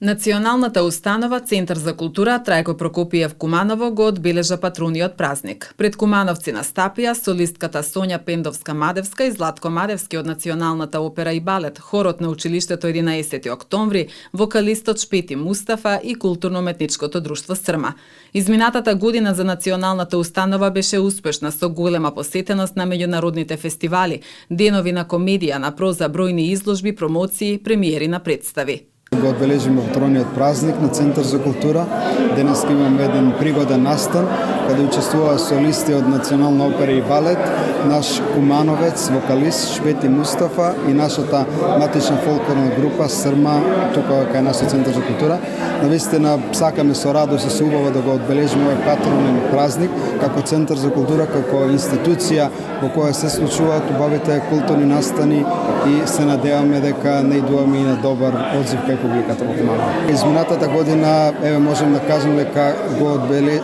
Националната установа Центар за култура Трајко Прокопиев Куманово го одбележа патрониот празник. Пред кумановци настапија солистката Сонја Пендовска-Мадевска и Златко Мадевски од Националната опера и балет, хорот на училиштето 11 октомври, вокалистот Шпети Мустафа и културно-уметничкото друштво Срма. Изминатата година за Националната установа беше успешна со голема посетеност на меѓународните фестивали, денови на комедија, на проза, бројни изложби, промоции, премиери на представи. Го одбележиме вторниот празник на Центар за култура. Денес имаме еден пригоден настан, каде учествува солисти од Национална опера и балет, наш кумановец, вокалист Шпети Мустафа и нашата матична фолклорна група Срма, тука кај нашиот Центар за култура. Навистина сакаме со радост и со убаво да го одбележиме овој патронен празник како Центар за култура, како институција во која се случуваат убавите културни настани и се надеваме дека наидуваме и на добар одзив кај публиката во Куманово. Изминатата година, можем да кажем дека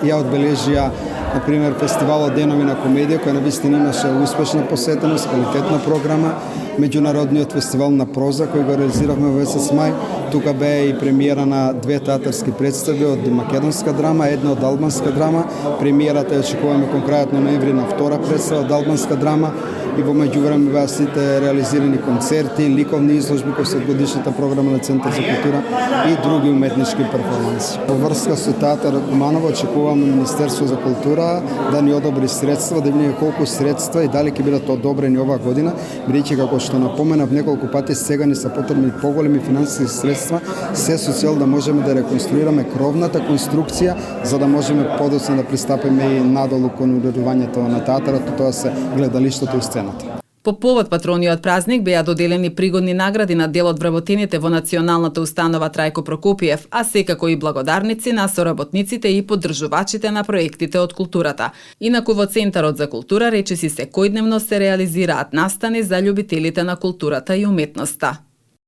ја одбележија например фестивалот Денови на комедија, кој навистина имаше успешна посетеност, квалитетна програма, меѓународниот фестивал на проза кој го реализиравме во месец мај. Тука бе и премиера на две театарски представи од македонска драма, една од албанска драма. Премиерата ја очекуваме кон крајот на ноември на втора представа од албанска драма и во меѓувреме беа сите реализирани концерти, ликовни изложби кои се од годишната програма на Центар за култура и други уметнички перформанси. Во врска со театар Куманово очекуваме Министерство за култура да ни одобри средства, да видиме колку средства и дали ќе бидат одобрени оваа година, бидејќи како што напоменав неколку пати, сега ни се потребни поголеми финансиски средства, се со цел да можеме да реконструираме кровната конструкција, за да можеме подоцна да пристапиме и надолу кон уредувањето на театарот, тоа се гледалиштето и сцената. По повод патрониот празник беа доделени пригодни награди на дел од вработените во Националната установа Трајко Прокопиев, а секако и благодарници на соработниците и поддржувачите на проектите од културата. Инаку во Центарот за култура речиси секојдневно се реализираат настани за љубителите на културата и уметноста.